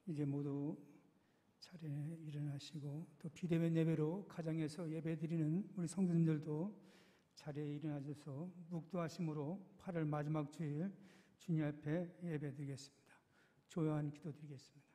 이제 모두 차례 일어나시고 또 비대면 예배로 가정에서 예배드리는 우리 성도님들도 자리에 일어나셔서 묵도하심으로 8월 마지막 주일 주님 앞에 예배드리겠습니다. 조용한 기도 드리겠습니다.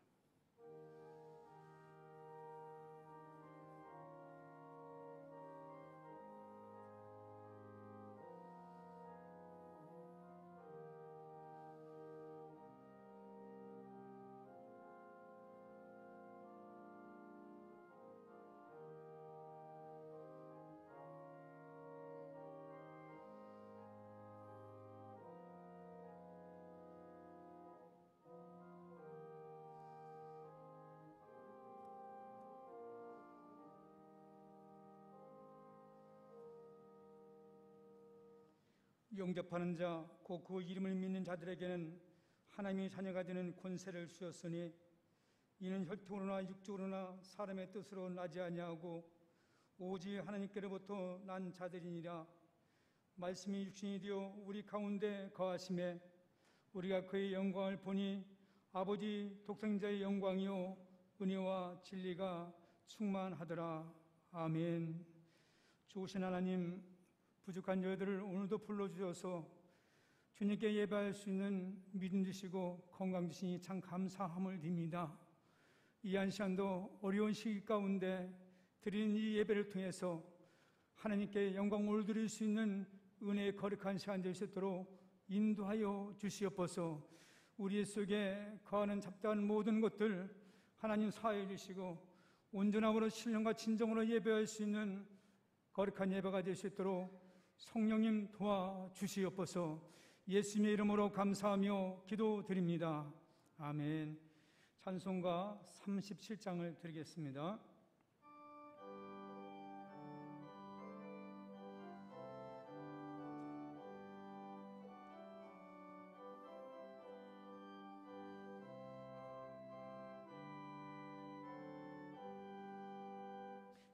영접하는 자, 곧 그 이름을 믿는 자들에게는 하나님의 자녀가 되는 권세를 주셨으니 이는 혈통으로나 육적으로나 사람의 뜻으로 나지 아니하고 오직 하나님께로부터 난 자들이니라. 말씀이 육신이 되어 우리 가운데 거하심에 우리가 그의 영광을 보니 아버지 독생자의 영광이요 은혜와 진리가 충만하더라. 아멘. 좋으신 하나님, 부족한 저희들을 오늘도 불러주셔서 주님께 예배할 수 있는 믿음 주시고 건강 주시니 참 감사함을 드립니다. 이 한 시간도 어려운 시기 가운데 드리는 이 예배를 통해서 하나님께 영광 올드릴 수 있는 은혜의 거룩한 시간 될 수 있도록 인도하여 주시옵소서. 우리 속에 거하는 잡다한 모든 것들 하나님 사하여 주시고 온전함으로 신령과 진정으로 예배할 수 있는 거룩한 예배가 될 수 있도록 성령님 도와주시옵소서. 예수님의 이름으로 감사하며 기도드립니다. 아멘. 찬송가 37장을 드리겠습니다.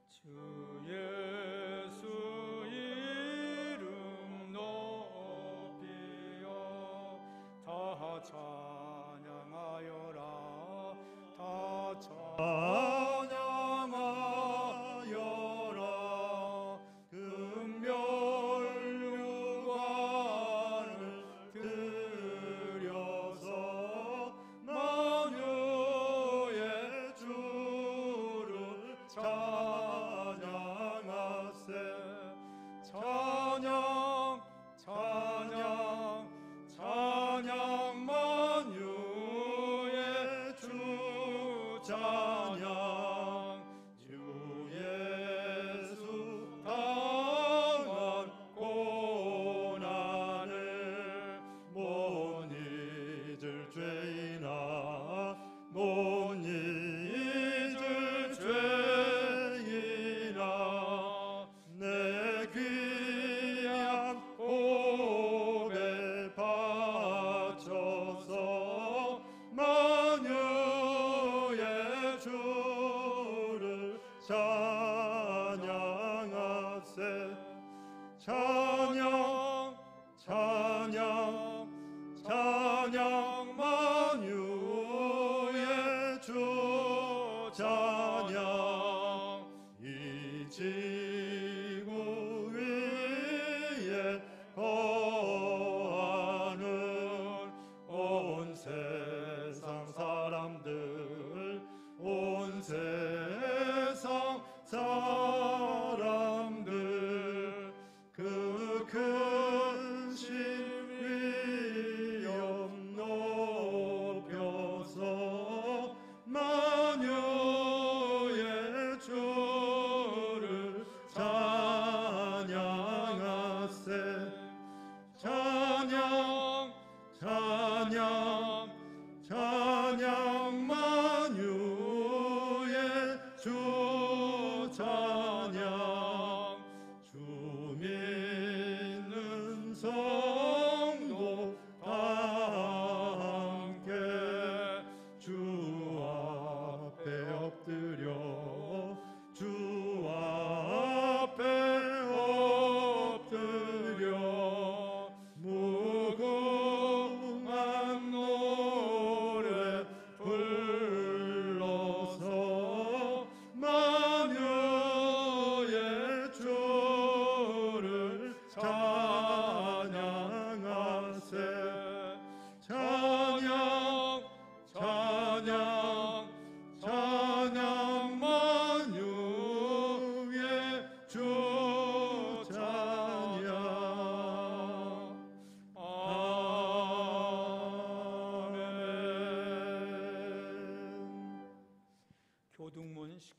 주 예수 이름 높이어 다 찬양하여라. 다 찬양하여라. 금멸류관을 들여서 만유의 주를 찬양하세. 찬양 찬양 찬양 만유의 주 찬양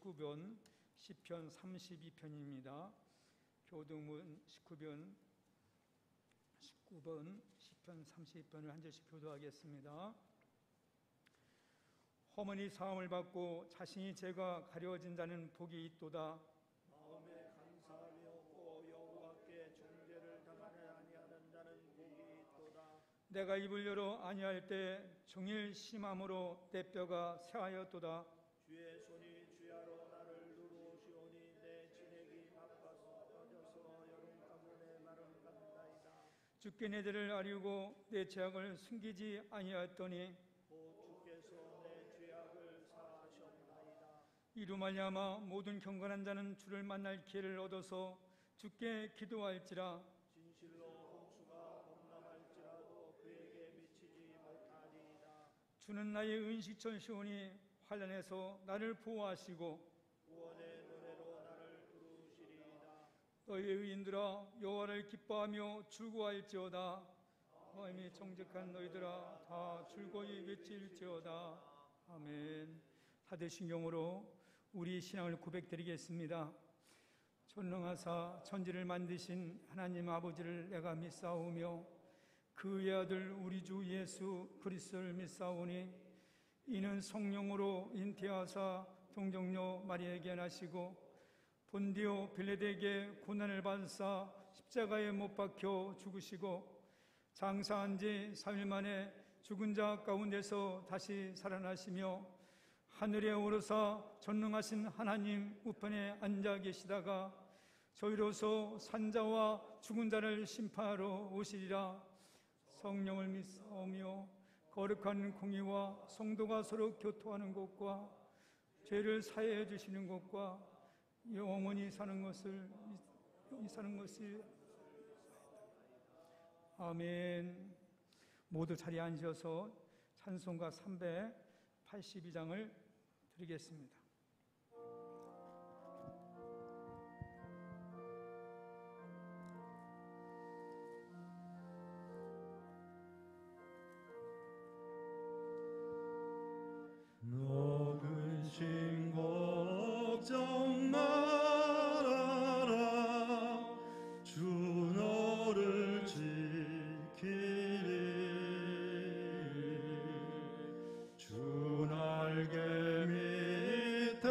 19편, 시편 32편입니다. 교도문 19번, 시편 32편을 한 절씩 교도하겠습니다. 허물이 사함을 받고 자신이 죄가 가려진 자는 복이 있도다. 마음에 감사함이 없고 여호와께 정죄를 당하지 아니하는 자는 복이 있도다. 내가 입을 열어 아니할 때 종일 심함으로 내 뼈가 쇠하였도다. 주의 손이 주야로 나를 누르시오니 내 진액이 바빠서 빠져서 여름 가문에 마른 간다이다. 주께 내 죄를 아리우고 내 죄악을 숨기지 아니하였더니 곧 주께서 내 죄악을 사하셨나이다. 이로 말미암아 모든 경건한 자는 주를 만날 기회를 얻어서 주께 기도할지라. 진실로 홍수가 범람할지라도 그에게 미치지 못하리이다. 주는 나의 은식처시오니 환난에서 나를 보호하시고 구원의 노래로 나를 부르시리이다. 너희의 의인들아 여호와를 기뻐하며 즐거워할지어다. 마음이 정직한 너희들아 다 즐거이 외칠지어다. 아멘. 사대신경으로 우리 신앙을 고백드리겠습니다. 전능하사 천지를 만드신 하나님 아버지를 내가 믿사오며 그의 아들 우리 주 예수 그리스도를 믿사오니 이는 성령으로 잉태하사 동정녀 마리아에게 나시고 본디오 빌라도에게 고난을 받으사 십자가에 못 박혀 죽으시고 장사한 지 3일 만에 죽은 자 가운데서 다시 살아나시며 하늘에 오르사 전능하신 하나님 우편에 앉아 계시다가 저희로서 산자와 죽은 자를 심판하러 오시리라. 성령을 믿사오며 거룩한 공의와 성도가 서로 교토하는 것과 죄를 사해해 주시는 것과 영원히 사는 것을 아멘. 모두 자리에 앉으셔서 찬송가 382장을 드리겠습니다. 너 근심 걱정 말아라. 주 너를 지키리. 주 날개 밑에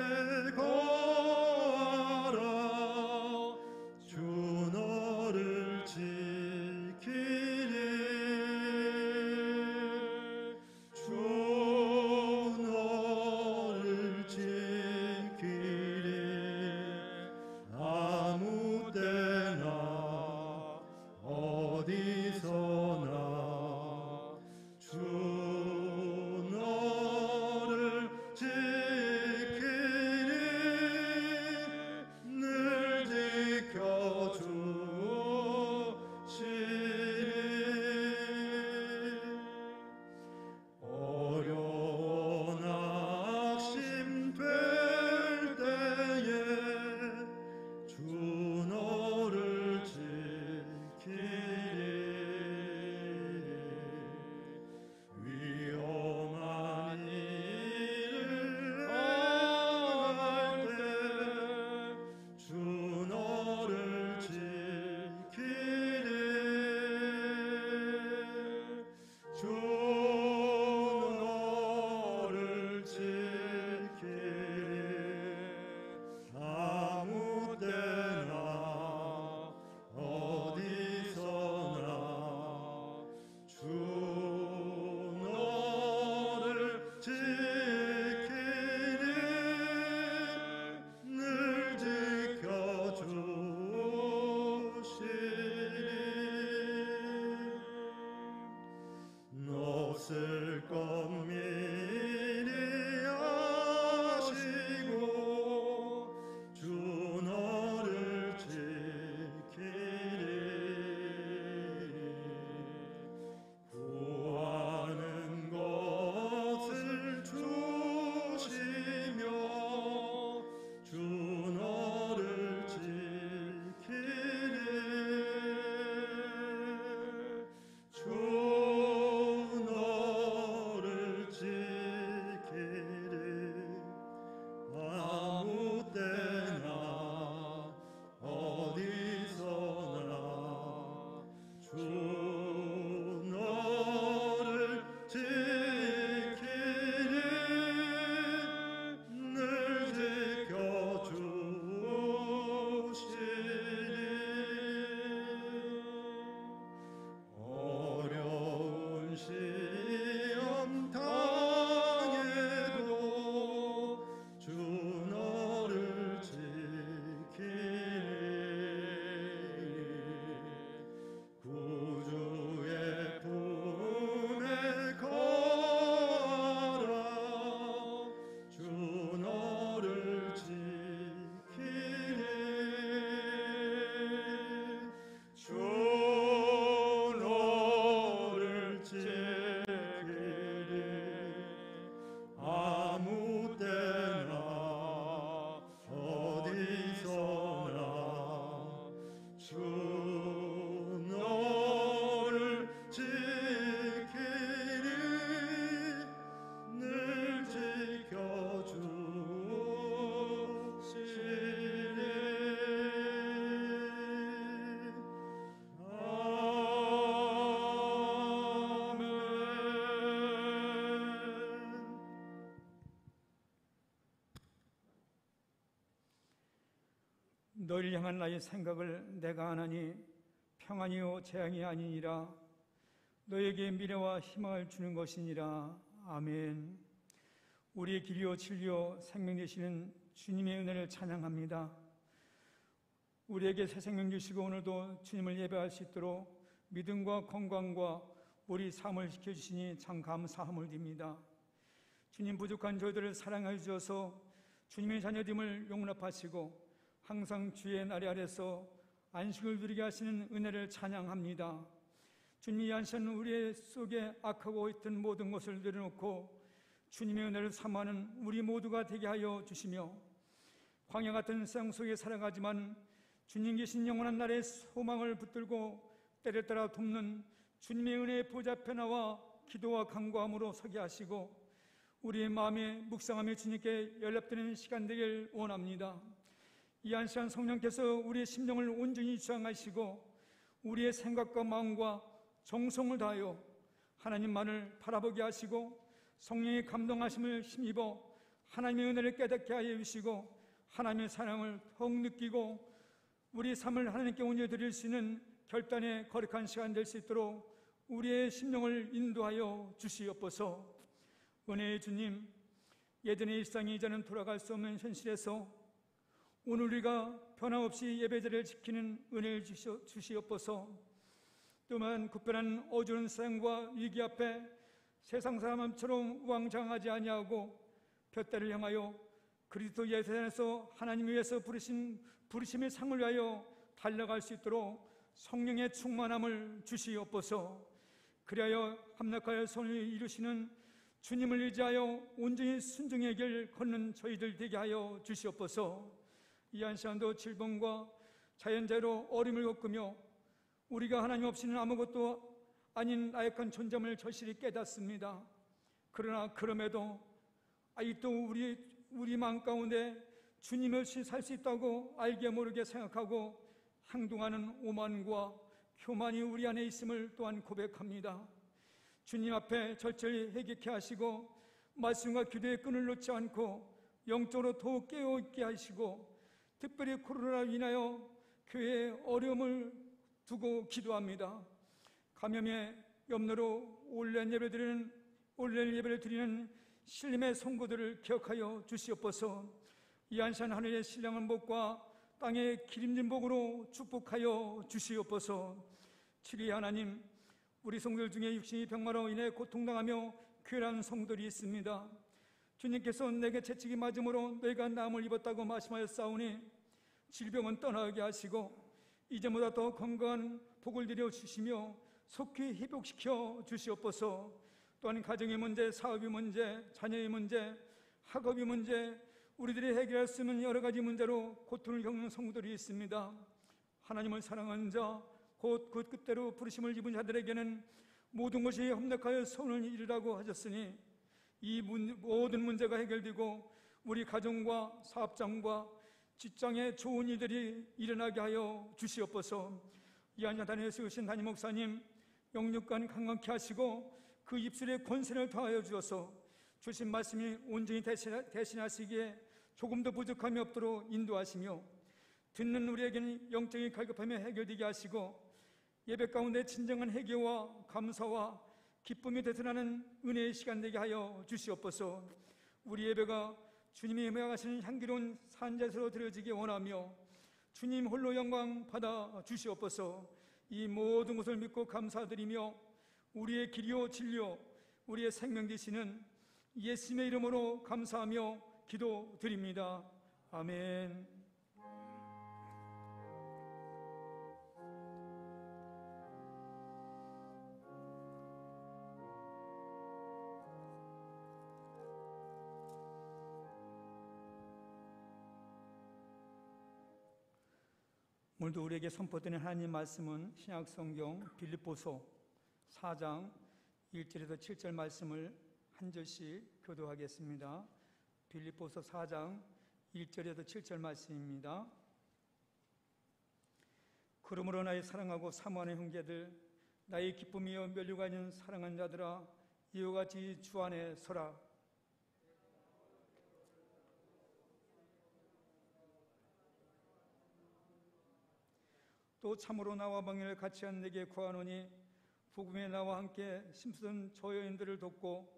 거하라. 주 너를 지키리. 아무 때나 어디서나 주 너를 지키리. 늘 지켜주시리. 어려운 낙심될 때에 주 너를 지키리. 위험한 일을 당할 때 주 너를 지키리. 주 너를 지키리. 아무 때나 어디서나 주 너를 지키리. 늘 지켜주시리. 너 쓸 것 미리 아시고 주 너를 지키리. 구하는 것을 주시며 주 너를 지키리. 주 너희를 향한 나의 생각을 내가 아나니 평안이요 재앙이 아니니라. 너에게 미래와 희망을 주는 것이니라. 아멘. 우리의 길이요 진리요 생명 되시는 주님의 은혜를 찬양합니다. 우리에게 새 생명 주시고 오늘도 주님을 예배할 수 있도록 믿음과 건강과 우리 삶을 지켜주시니 참 감사함을 드립니다. 주님, 부족한 저희들을 사랑하여 주셔서 주님의 자녀됨을 용납하시고 항상 주의 나리 아래서 안식을 누리게 하시는 은혜를 찬양합니다. 주님이 안시는 우리 속에 악하고 있던 모든 것을 내려놓고 주님의 은혜를 삼하는 우리 모두가 되게 하여 주시며, 광야 같은 세상 속에 살아가지만 주님 계신 영원한 날의 소망을 붙들고 때를 따라 돕는 주님의 은혜의 보좌 앞에 나와 기도와 간구함으로 서게 하시고 우리의 마음에 묵상하며 주님께 연락되는 시간 되길 원합니다. 이 한 시간 성령께서 우리의 심령을 온전히 주장하시고 우리의 생각과 마음과 정성을 다하여 하나님만을 바라보게 하시고 성령의 감동하심을 힘입어 하나님의 은혜를 깨닫게 하여 주시고 하나님의 사랑을 더욱 느끼고 우리 삶을 하나님께 온전히 수 있는 결단의 거룩한 시간 될 수 있도록 우리의 심령을 인도하여 주시옵소서. 은혜의 주님, 예전의 일상이 이제는 돌아갈 수 없는 현실에서 오늘 우리가 변함없이 예배자를 지키는 은혜를 주시옵소서. 또한 급변한 어두운 세상과 위기 앞에 세상 사람처럼 우왕좌왕하지 아니하고 볕대를 향하여 그리스도 예수 안에서 하나님 위해서 부르심의 상을 위하여 달려갈 수 있도록 성령의 충만함을 주시옵소서. 그리하여 함락하여 선을 이루시는 주님을 의지하여 온전히 순종의 길 걷는 저희들 되게 하여 주시옵소서. 이 한 시간도 질병과 자연재해로 어림을 겪으며 우리가 하나님 없이는 아무것도 아닌 나약한 존재임을 절실히 깨닫습니다. 그러나 그럼에도 아직도 우리 마음 가운데 주님 없이 살 수 있다고 알게 모르게 생각하고 행동하는 오만과 교만이 우리 안에 있음을 또한 고백합니다. 주님 앞에 절절히 회개케 하시고 말씀과 기도의 끈을 놓지 않고 영적으로 더욱 깨어있게 하시고 특별히 코로나로 인하여 교회에 어려움을 두고 기도합니다. 감염의 염려로 온라인 예배를 드리는 신림의 성도들을 기억하여 주시옵소서. 이 한산 하늘의 신령한 복과 땅의 기름진 복으로 축복하여 주시옵소서. 7위 하나님, 우리 성도들 중에 육신이 병마로 인해 고통당하며 괴로운 성도들이 있습니다. 주님께서 내게 채찍이 맞음으로 너희가 나음을 입었다고 말씀하였사오니 질병은 떠나게 하시고 이제보다 더 건강한 복을 내려 주시며 속히 회복시켜 주시옵소서. 또한 가정의 문제, 사업의 문제, 자녀의 문제, 학업의 문제, 우리들이 해결할 수 있는 여러 가지 문제로 고통을 겪는 성도들이 있습니다. 하나님을 사랑하는 자, 곧 그 끝대로 부르심을 입은 자들에게는 모든 것이 협력하여 선을 이루라고 하셨으니 이 모든 문제가 해결되고 우리 가정과 사업장과 직장에 좋은 일들이 일어나게 하여 주시옵소서. 이 한자단에 세우신 담임 목사님 영육간 강건케 하시고 그 입술에 권세를 더하여 주어서 주신 말씀이 온전히 대신하시기에 조금도 부족함이 없도록 인도하시며 듣는 우리에게는 영적인 갈급함이 해결되게 하시고 예배 가운데 진정한 회개와 감사와 기쁨이 되살아나는 은혜의 시간 되게 하여 주시옵소서. 우리 예배가 주님이 명하시는 향기로운 산제사로 드려지기 원하며 주님 홀로 영광 받아 주시옵소서. 이 모든 것을 믿고 감사드리며 우리의 길이요 진리요 우리의 생명 되시는 예수님의 이름으로 감사하며 기도드립니다. 아멘. 오늘도 우리에게 선포되는 하나님 말씀은 신약성경 빌립보서 4장 1절에서 7절 말씀을 한 절씩 교도하겠습니다. 빌립보서 4장 1절에서 7절 말씀입니다. 그러므로 나의 사랑하고 사모하는 형제들, 나의 기쁨이여 면류가 있는 사랑하는 자들아, 이와 같이 주 안에 서라. 또 참으로 나와 방해를 같이 한 내게 구하노니 복음에 나와 함께 심쓰던 저 여인들을 돕고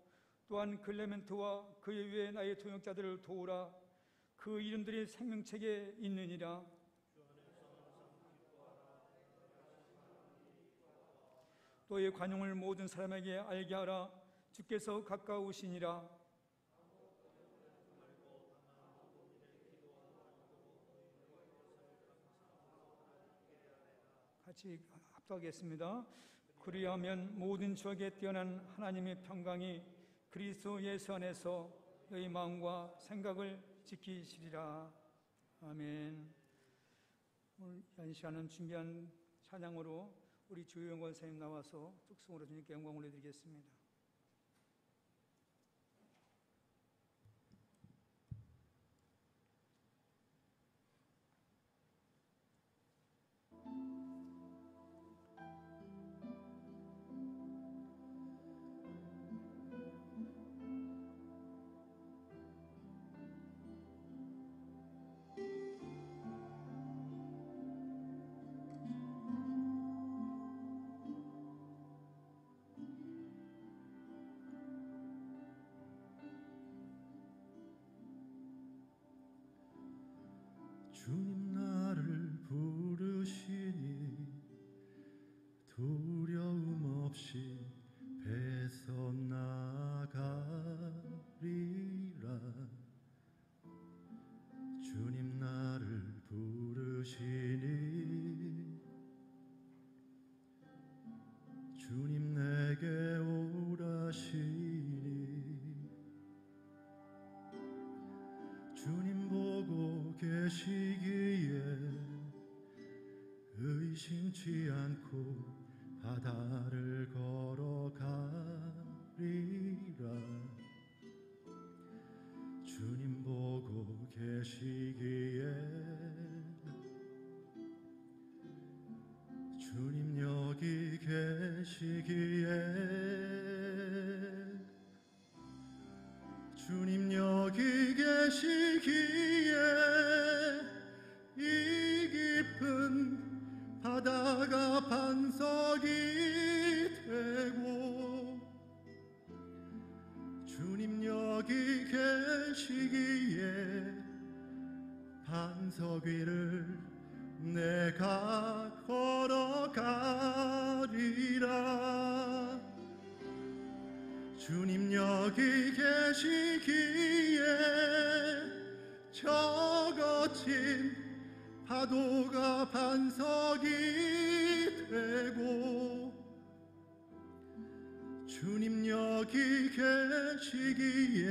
또한 클레멘트와 그 이외의 나의 동역자들을 도우라. 그 이름들이 생명책에 있느니라. 또의 관용을 모든 사람에게 알게 하라. 주께서 가까우시니라. 같이 합독하겠습니다. 그리하면 모든 추억에 뛰어난 하나님의 평강이 그리스도 예수 안에서 너희 마음과 생각을 지키시리라. 아멘. 오늘 이 시간은 준비한 찬양으로 우리 주영권 선생님 나와서 뚝성으로 주님께 영광 올려드리겠습니다. 주님 나를 부르시니 두려움 없이 배서 나가리라. 주님 나를 부르시니 주님 내게 오라시니 주님 보고 계시기에 의심치 않고 바다를 걸어가리라. 주님 보고 계시기에 주님 여기 계시기에 주님 여기 계시기에 이 깊은 바다가 반석이 되고 주님 여기 계시기에 반석 위를 내가 걸어가리라. 주님 여기 계시기에 저 거친 파도가 반석이 되고 주님 여기 계시기에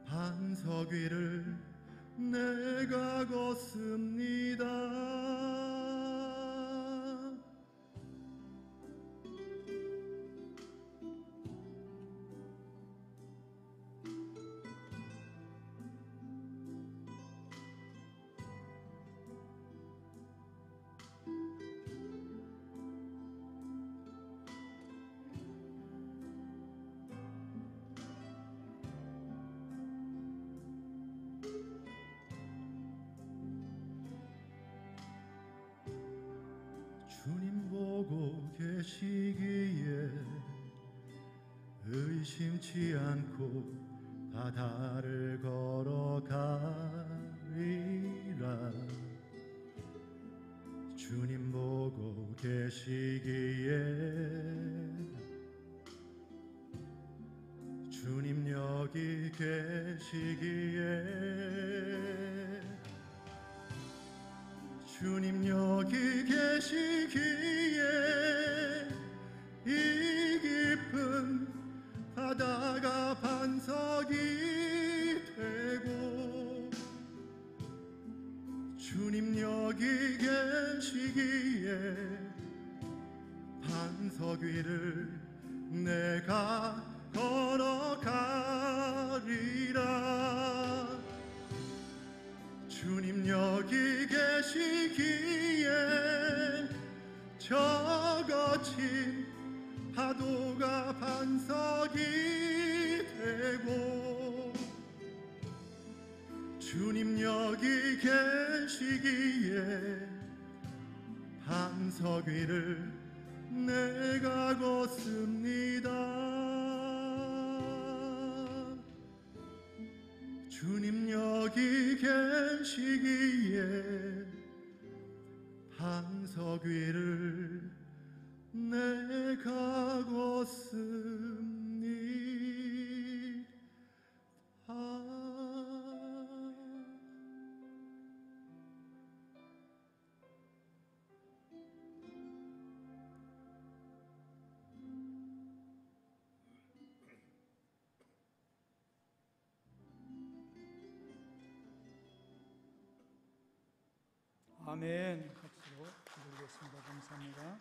반석 위를 내가 걷습니다. 주님 보고 계시기에 의심치 않고 바다를 걸어가리라. 주님 보고 계시기에 주님 여기 계시기에 주님 여기 계시기에 이 깊은 바다가 반석이 되고 주님 여기 계시기에 반석 위를 내가 걸어가리라. 주님 여기 계시기에 저 거친 파도가 반석이 되고 주님 여기 계시기에 반석 위를 내가 걷습니다. 주님 여기 계시기에 반석 위를 내가 걷습니다. 아멘. 박수로 기도드리겠습니다. 감사합니다.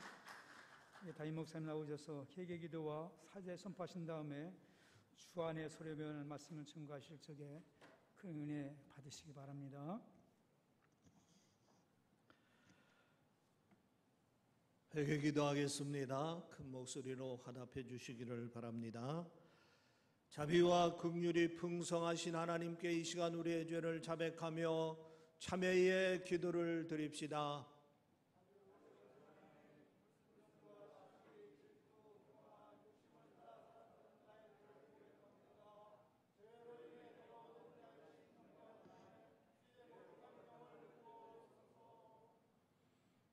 담임 목사님 나오셔서 회개기도와 사죄 선포하신 다음에 주 안에 소려변 말씀을 증거하실 적에 큰 은혜 받으시기 바랍니다. 회개 기도하겠습니다. 큰 목소리로 화답해 주시기를 바랍니다. 자비와 긍휼이 풍성하신 하나님께 이 시간 우리의 죄를 자백하며 참회의 기도를 드립시다.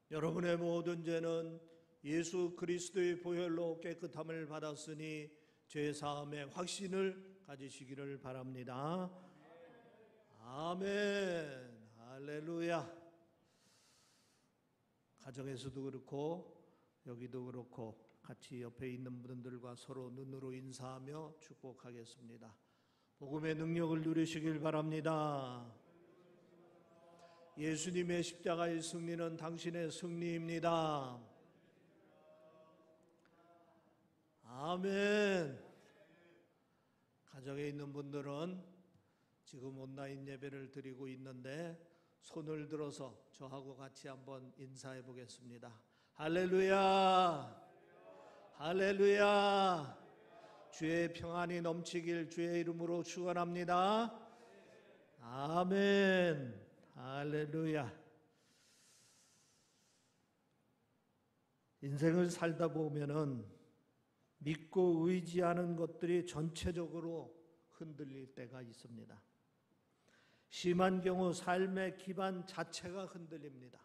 여러분의 모든 죄는 예수 그리스도의 보혈로 깨끗함을 받았으니 죄 사함의 확신을 가지시기를 바랍니다. 아멘. 할렐루야. 가정에서도 그렇고 여기도 그렇고 같이 옆에 있는 분들과 서로 눈으로 인사하며 축복하겠습니다. 복음의 능력을 누리시길 바랍니다. 예수님의 십자가의 승리는 당신의 승리입니다. 아멘. 가정에 있는 분들은 지금 온라인 예배를 드리고 있는데 손을 들어서 저하고 같이 한번 인사해 보겠습니다. 할렐루야. 할렐루야. 주의 평안이 넘치길 주의 이름으로 축원합니다. 아멘. 할렐루야. 인생을 살다 보면은 믿고 의지하는 것들이 전체적으로 흔들릴 때가 있습니다. 심한 경우 삶의 기반 자체가 흔들립니다.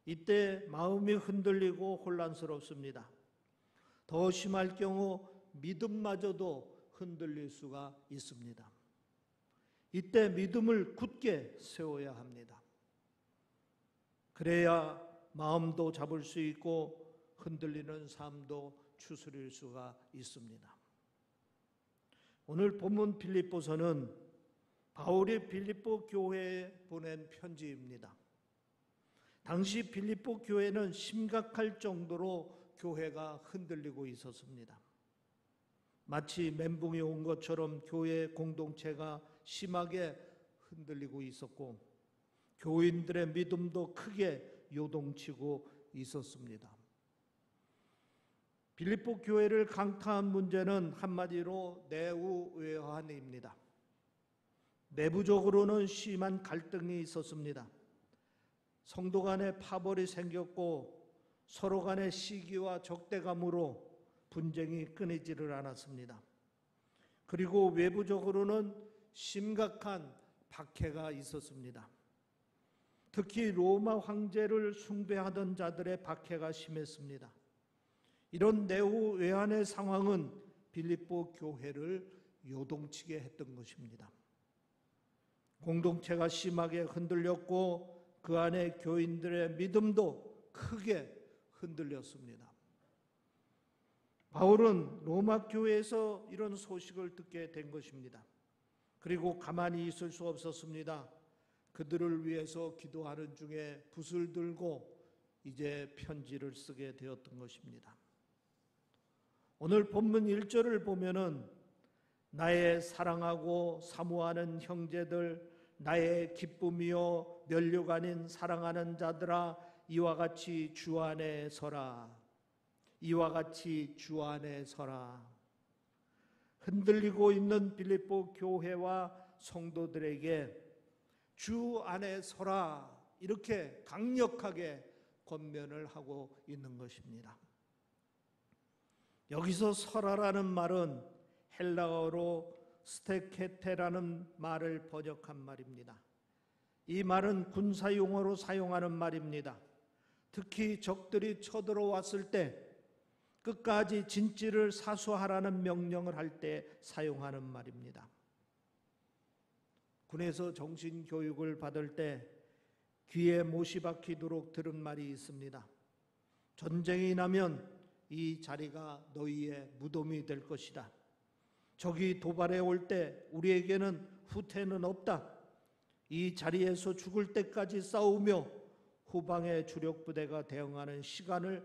이때 마음이 흔들리고 혼란스럽습니다. 더 심할 경우 믿음마저도 흔들릴 수가 있습니다. 이때 믿음을 굳게 세워야 합니다. 그래야 마음도 잡을 수 있고 흔들리는 삶도 추스릴 수가 있습니다. 오늘 본문 빌립보서는 바울이 빌립보 교회에 보낸 편지입니다. 당시 빌립보 교회는 심각할 정도로 교회가 흔들리고 있었습니다. 마치 멘붕이 온 것처럼 교회 공동체가 심하게 흔들리고 있었고 교인들의 믿음도 크게 요동치고 있었습니다. 빌립보 교회를 강타한 문제는 한마디로 내우외환입니다. 내부적으로는 심한 갈등이 있었습니다. 성도 간에 파벌이 생겼고 서로 간의 시기와 적대감으로 분쟁이 끊이지를 않았습니다. 그리고 외부적으로는 심각한 박해가 있었습니다. 특히 로마 황제를 숭배하던 자들의 박해가 심했습니다. 이런 내우외환의 상황은 빌립보 교회를 요동치게 했던 것입니다. 공동체가 심하게 흔들렸고 그 안에 교인들의 믿음도 크게 흔들렸습니다. 바울은 로마 교회에서 이런 소식을 듣게 된 것입니다. 그리고 가만히 있을 수 없었습니다. 그들을 위해서 기도하는 중에 붓을 들고 이제 편지를 쓰게 되었던 것입니다. 오늘 본문 1절을 보면은 나의 사랑하고 사모하는 형제들, 나의 기쁨이요 면류관 아닌 사랑하는 자들아, 이와 같이 주 안에 서라. 이와 같이 주 안에 서라. 흔들리고 있는 빌립보 교회와 성도들에게 주 안에 서라, 이렇게 강력하게 권면을 하고 있는 것입니다. 여기서 설하라는 말은 헬라어로 스테케테라는 말을 번역한 말입니다. 이 말은 군사용어로 사용하는 말입니다. 특히 적들이 쳐들어왔을 때 끝까지 진지를 사수하라는 명령을 할 때 사용하는 말입니다. 군에서 정신교육을 받을 때 귀에 못이 박히도록 들은 말이 있습니다. 전쟁이 나면 이 자리가 너희의 무덤이 될 것이다. 적이 도발해 올 때 우리에게는 후퇴는 없다. 이 자리에서 죽을 때까지 싸우며 후방의 주력 부대가 대응하는 시간을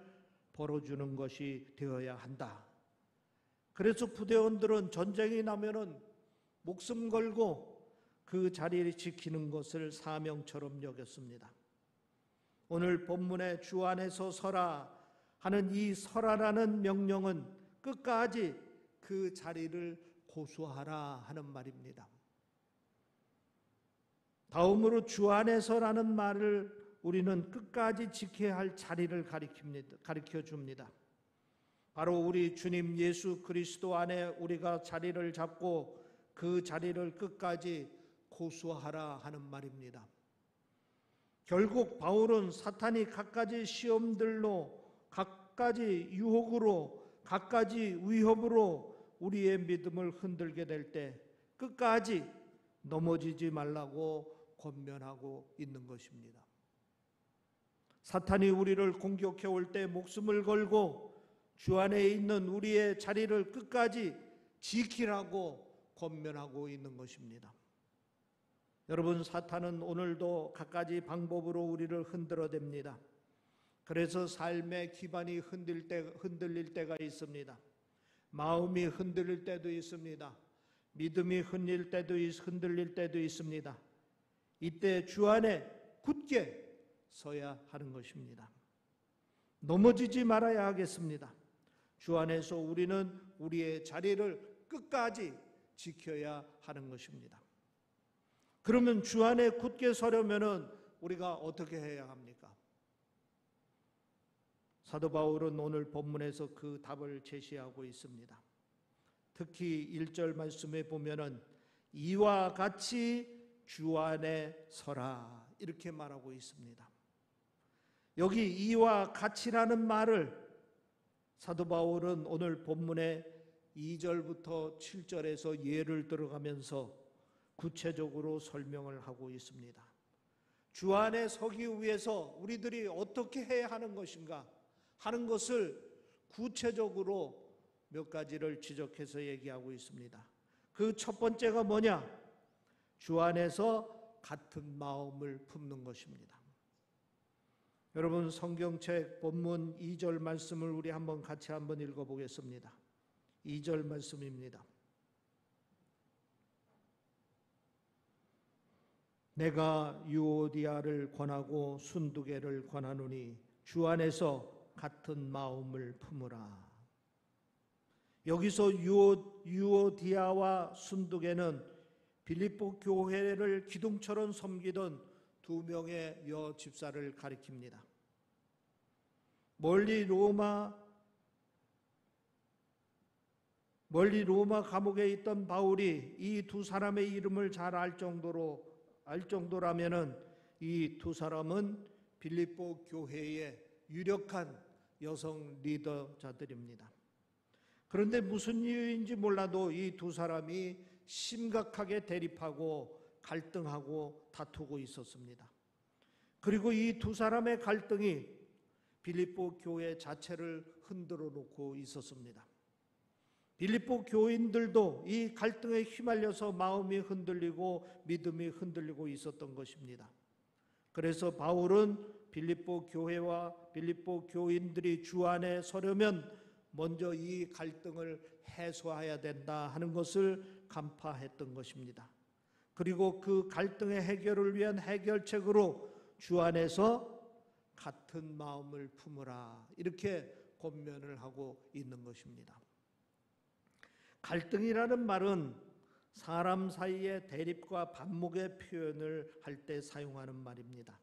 벌어주는 것이 되어야 한다. 그래서 부대원들은 전쟁이 나면은 목숨 걸고 그 자리를 지키는 것을 사명처럼 여겼습니다. 오늘 본문에 주 안에서 서라 하는 이 서라라는 명령은 끝까지 그 자리를 고수하라 하는 말입니다. 다음으로 주 안에서라는 말을 우리는 끝까지 지켜야 할 자리를 가르쳐 줍니다. 바로 우리 주님 예수 그리스도 안에 우리가 자리를 잡고 그 자리를 끝까지 고수하라 하는 말입니다. 결국 바울은 사탄이 갖가지 시험들로, 갖가지 유혹으로, 갖가지 위협으로 우리의 믿음을 흔들게 될 때 끝까지 넘어지지 말라고 권면하고 있는 것입니다. 사탄이 우리를 공격해 올 때 목숨을 걸고 주 안에 있는 우리의 자리를 끝까지 지키라고 권면하고 있는 것입니다. 여러분, 사탄은 오늘도 갖가지 방법으로 우리를 흔들어댑니다. 그래서 삶의 기반이 흔들릴 때가 있습니다. 마음이 흔들릴 때도 있습니다. 믿음이 흔들릴 때도 있습니다. 이때 주 안에 굳게 서야 하는 것입니다. 넘어지지 말아야 하겠습니다. 주 안에서 우리는 우리의 자리를 끝까지 지켜야 하는 것입니다. 그러면 주 안에 굳게 서려면은 우리가 어떻게 해야 합니까? 사도 바울은 오늘 본문에서 그 답을 제시하고 있습니다. 특히 1절 말씀에 보면은 이와 같이 주 안에 서라 이렇게 말하고 있습니다. 여기 이와 같이라는 말을 사도 바울은 오늘 본문의 2절부터 7절에서 예를 들어가면서 구체적으로 설명을 하고 있습니다. 주 안에 서기 위해서 우리들이 어떻게 해야 하는 것인가 하는 것을 구체적으로 몇 가지를 지적해서 얘기하고 있습니다. 그 첫 번째가 뭐냐? 주 안에서 같은 마음을 품는 것입니다. 여러분, 성경책 본문 2절 말씀을 우리 같이 한번 읽어보겠습니다. 2절 말씀입니다. 내가 유오디아를 권하고 순두개를 권하노니 주 안에서 같은 마음을 품으라. 여기서 유오디아와 순두개는 빌립보 교회를 기둥처럼 섬기던 두 명의 여 집사를 가리킵니다. 멀리 로마 감옥에 있던 바울이 이 두 사람의 이름을 잘 알 정도라면은 이 두 사람은 빌립보 교회의 유력한 여성 리더자들입니다. 그런데 무슨 이유인지 몰라도 이 두 사람이 심각하게 대립하고 갈등하고 다투고 있었습니다. 그리고 이 두 사람의 갈등이 빌립보 교회 자체를 흔들어 놓고 있었습니다. 빌립보 교인들도 이 갈등에 휘말려서 마음이 흔들리고 믿음이 흔들리고 있었던 것입니다. 그래서 바울은 빌립보 교회와 빌립보 교인들이 주 안에 서려면 먼저 이 갈등을 해소해야 된다 하는 것을 간파했던 것입니다. 그리고 그 갈등의 해결을 위한 해결책으로 주 안에서 같은 마음을 품으라 이렇게 권면을 하고 있는 것입니다. 갈등이라는 말은 사람 사이의 대립과 반목의 표현을 할 때 사용하는 말입니다.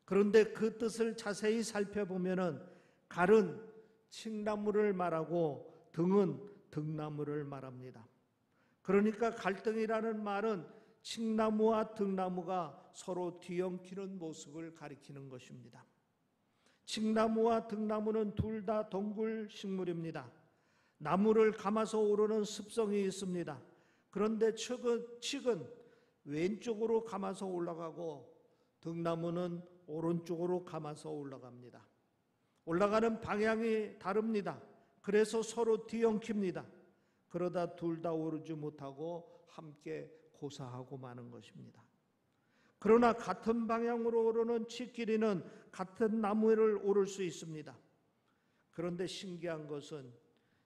그런데 그 뜻을 자세히 살펴보면은 갈은 칡나무를 말하고 등은 등나무를 말합니다. 그러니까 갈등이라는 말은 칡나무와 등나무가 서로 뒤엉키는 모습을 가리키는 것입니다. 칡나무와 등나무는 둘 다 동굴 식물입니다. 나무를 감아서 오르는 습성이 있습니다. 그런데 칡은 왼쪽으로 감아서 올라가고 등나무는 오른쪽으로 감아서 올라갑니다. 올라가는 방향이 다릅니다. 그래서 서로 뒤엉킵니다. 그러다 둘 다 오르지 못하고 함께 고사하고 마는 것입니다. 그러나 같은 방향으로 오르는 칡끼리는 같은 나무를 오를 수 있습니다. 그런데 신기한 것은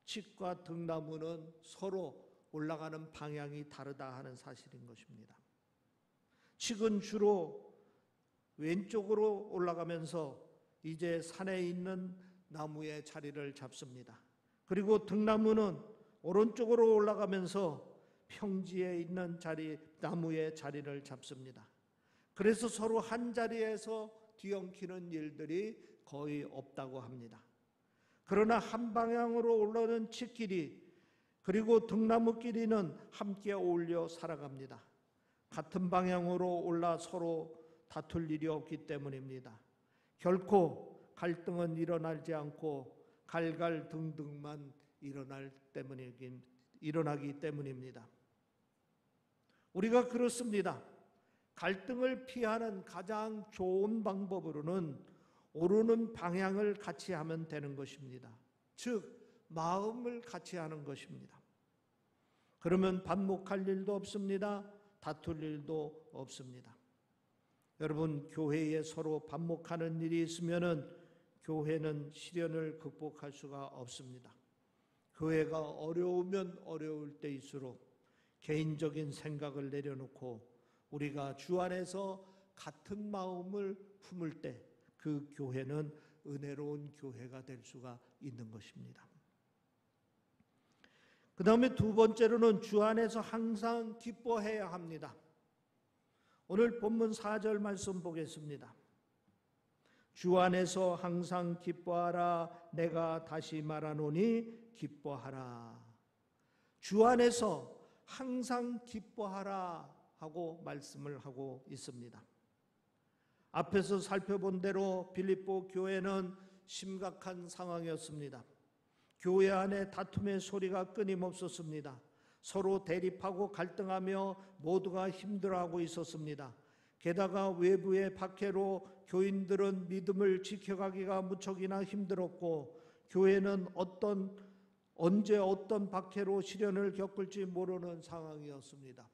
칡과 등나무는 서로 올라가는 방향이 다르다 하는 사실인 것입니다. 칡은 주로 왼쪽으로 올라가면서 이제 산에 있는 나무의 자리를 잡습니다. 그리고 등나무는 오른쪽으로 올라가면서 평지에 있는 나무의 자리를 잡습니다. 그래서 서로 한 자리에서 뒤엉키는 일들이 거의 없다고 합니다. 그러나 한 방향으로 올라오는 칡끼리 그리고 등나무끼리는 함께 어울려 살아갑니다. 같은 방향으로 올라 서로 다툴 일이 없기 때문입니다. 결코 갈등은 일어나지 않고 갈갈등등만 일어나기 때문입니다. 우리가 그렇습니다. 갈등을 피하는 가장 좋은 방법으로는 오르는 방향을 같이 하면 되는 것입니다. 즉 마음을 같이 하는 것입니다. 그러면 반목할 일도 없습니다. 다툴 일도 없습니다. 여러분, 교회에 서로 반목하는 일이 있으면은 교회는 시련을 극복할 수가 없습니다. 교회가 어려우면 어려울 때일수록 개인적인 생각을 내려놓고 우리가 주 안에서 같은 마음을 품을 때 그 교회는 은혜로운 교회가 될 수가 있는 것입니다. 그 다음에 두 번째로는 주 안에서 항상 기뻐해야 합니다. 오늘 본문 4절 말씀 보겠습니다. 주 안에서 항상 기뻐하라. 내가 다시 말하노니 기뻐하라. 주 안에서 항상 기뻐하라 하고 말씀을 하고 있습니다. 앞에서 살펴본 대로 빌립보 교회는 심각한 상황이었습니다. 교회 안에 다툼의 소리가 끊임없었습니다. 서로 대립하고 갈등하며 모두가 힘들어하고 있었습니다. 게다가 외부의 박해로 교인들은 믿음을 지켜가기가 무척이나 힘들었고 교회는 언제 어떤 박해로 시련을 겪을지 모르는 상황이었습니다.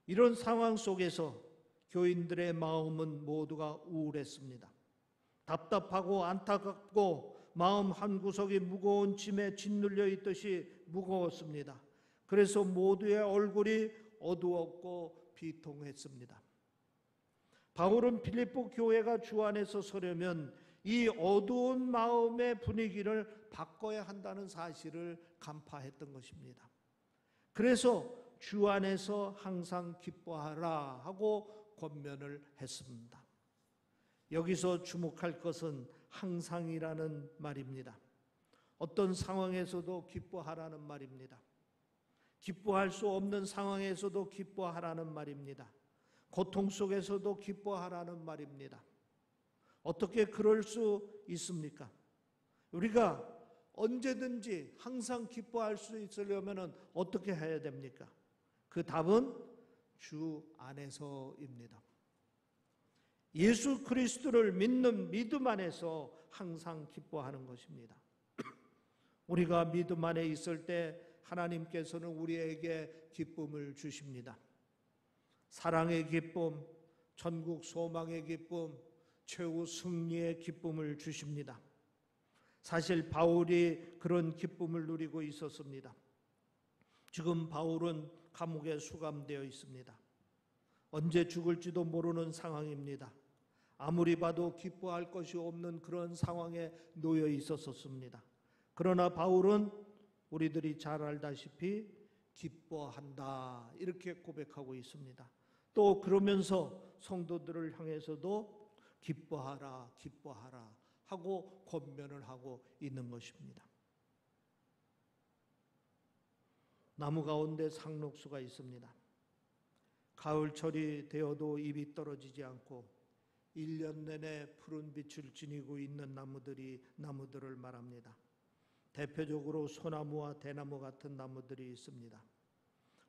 이런 상황 속에서 교인들의 마음은 모두가 우울했습니다. 답답하고 안타깝고 마음 한구석이 무거운 짐에 짓눌려 있듯이 무거웠습니다. 그래서 모두의 얼굴이 어두웠고 비통했습니다. 바울은 빌립보 교회가 주 안에서 서려면 이 어두운 마음의 분위기를 바꿔야 한다는 사실을 간파했던 것입니다. 그래서 주 안에서 항상 기뻐하라 하고 권면을 했습니다. 여기서 주목할 것은 항상이라는 말입니다. 어떤 상황에서도 기뻐하라는 말입니다. 기뻐할 수 없는 상황에서도 기뻐하라는 말입니다. 고통 속에서도 기뻐하라는 말입니다. 어떻게 그럴 수 있습니까? 우리가 언제든지 항상 기뻐할 수 있으려면 어떻게 해야 됩니까? 그 답은 주 안에서입니다. 예수 그리스도를 믿는 믿음 안에서 항상 기뻐하는 것입니다. 우리가 믿음 안에 있을 때 하나님께서는 우리에게 기쁨을 주십니다. 사랑의 기쁨, 천국 소망의 기쁨, 최후 승리의 기쁨을 주십니다. 사실 바울이 그런 기쁨을 누리고 있었습니다. 지금 바울은 감옥에 수감되어 있습니다. 언제 죽을지도 모르는 상황입니다. 아무리 봐도 기뻐할 것이 없는 그런 상황에 놓여 있었습니다. 그러나 바울은 우리들이 잘 알다시피 기뻐한다 이렇게 고백하고 있습니다. 또 그러면서 성도들을 향해서도 기뻐하라, 기뻐하라 하고 권면을 하고 있는 것입니다. 나무 가운데 상록수가 있습니다. 가을철이 되어도 잎이 떨어지지 않고 1년 내내 푸른 빛을 지니고 있는 나무들을 말합니다. 대표적으로 소나무와 대나무 같은 나무들이 있습니다.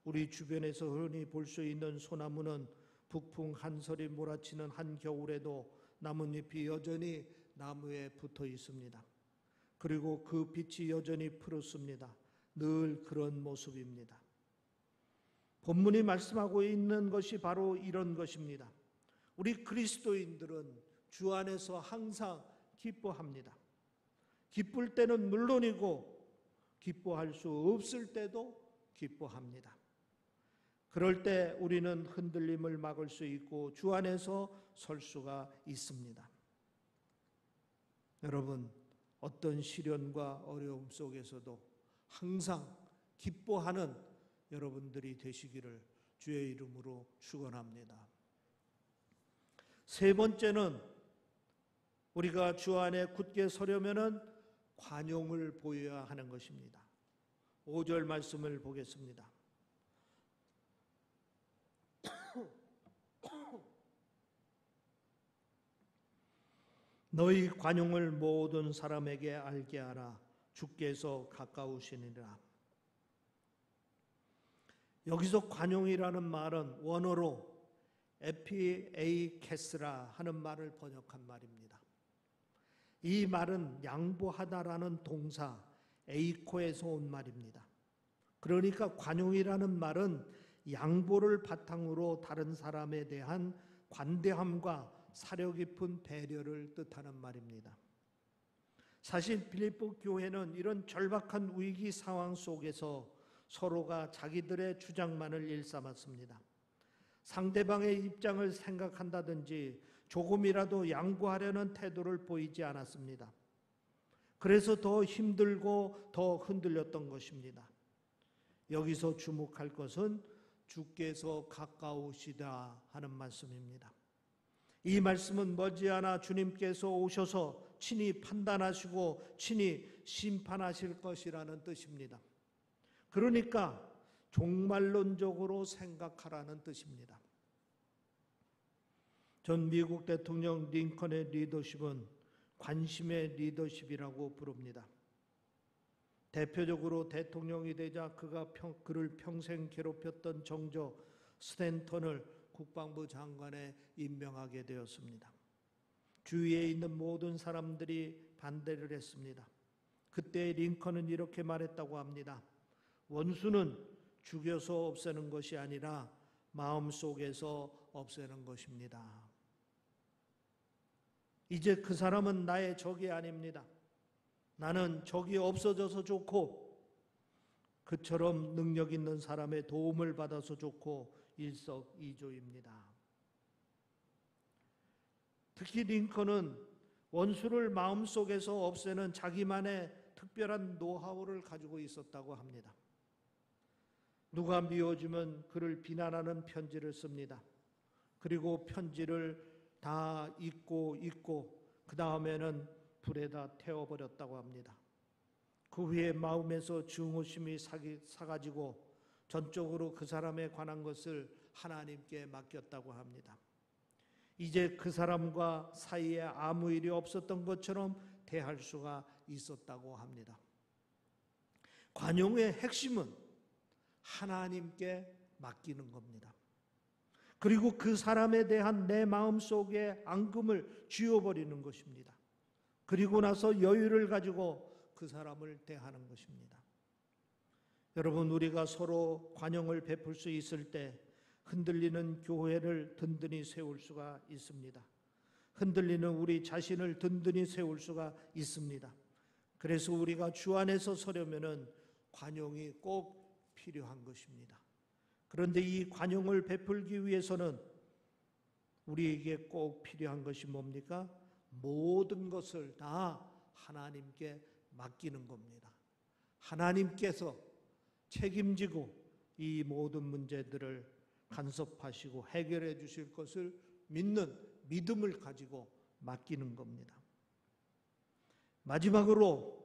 우리 주변에서 흔히 볼 수 있는 소나무는 북풍 한설이 몰아치는 한겨울에도 나뭇잎이 여전히 나무에 붙어 있습니다. 그리고 그 빛이 여전히 푸르습니다. 늘 그런 모습입니다. 본문이 말씀하고 있는 것이 바로 이런 것입니다. 우리 그리스도인들은 주 안에서 항상 기뻐합니다. 기쁠 때는 물론이고 기뻐할 수 없을 때도 기뻐합니다. 그럴 때 우리는 흔들림을 막을 수 있고 주 안에서 설 수가 있습니다. 여러분, 어떤 시련과 어려움 속에서도 항상 기뻐하는 여러분들이 되시기를 주의 이름으로 축원합니다. 세 번째는 우리가 주 안에 굳게 서려면은 관용을 보여야 하는 것입니다. 5절 말씀을 보겠습니다. 너희 관용을 모든 사람에게 알게 하라. 주께서 가까우시니라. 여기서 관용이라는 말은 원어로 에피에이케스라 하는 말을 번역한 말입니다. 이 말은 양보하다라는 동사 에이코에서 온 말입니다. 그러니까 관용이라는 말은 양보를 바탕으로 다른 사람에 대한 관대함과 사려 깊은 배려를 뜻하는 말입니다. 사실 빌립보 교회는 이런 절박한 위기 상황 속에서 서로가 자기들의 주장만을 일삼았습니다. 상대방의 입장을 생각한다든지 조금이라도 양보하려는 태도를 보이지 않았습니다. 그래서 더 힘들고 더 흔들렸던 것입니다. 여기서 주목할 것은 주께서 가까우시다 하는 말씀입니다. 이 말씀은 머지않아 주님께서 오셔서 친히 판단하시고 친히 심판하실 것이라는 뜻입니다. 그러니까 종말론적으로 생각하라는 뜻입니다. 전 미국 대통령 링컨의 리더십은 관심의 리더십이라고 부릅니다. 대표적으로 대통령이 되자 그를 평생 괴롭혔던 정조 스탠턴을 국방부 장관에 임명하게 되었습니다. 주위에 있는 모든 사람들이 반대를 했습니다. 그때 링컨은 이렇게 말했다고 합니다. 원수는 죽여서 없애는 것이 아니라 마음속에서 없애는 것입니다. 이제 그 사람은 나의 적이 아닙니다. 나는 적이 없어져서 좋고 그처럼 능력 있는 사람의 도움을 받아서 좋고 일석이조입니다. 특히 링컨은 원수를 마음속에서 없애는 자기만의 특별한 노하우를 가지고 있었다고 합니다. 누가 미워지면 그를 비난하는 편지를 씁니다. 그리고 편지를 다 읽고 그 다음에는 불에다 태워버렸다고 합니다. 그 후에 마음에서 증오심이 사가지고 전적으로 그 사람에 관한 것을 하나님께 맡겼다고 합니다. 이제 그 사람과 사이에 아무 일이 없었던 것처럼 대할 수가 있었다고 합니다. 관용의 핵심은 하나님께 맡기는 겁니다. 그리고 그 사람에 대한 내 마음속의 앙금을 지워버리는 것입니다. 그리고 나서 여유를 가지고 그 사람을 대하는 것입니다. 여러분, 우리가 서로 관용을 베풀 수 있을 때 흔들리는 교회를 든든히 세울 수가 있습니다. 흔들리는 우리 자신을 든든히 세울 수가 있습니다. 그래서 우리가 주 안에서 서려면은 관용이 꼭 필요한 것입니다. 그런데 이 관용을 베풀기 위해서는 우리에게 꼭 필요한 것이 뭡니까? 모든 것을 다 하나님께 맡기는 겁니다. 하나님께서 책임지고 이 모든 문제들을 간섭하시고 해결해 주실 것을 믿는 믿음을 가지고 맡기는 겁니다. 마지막으로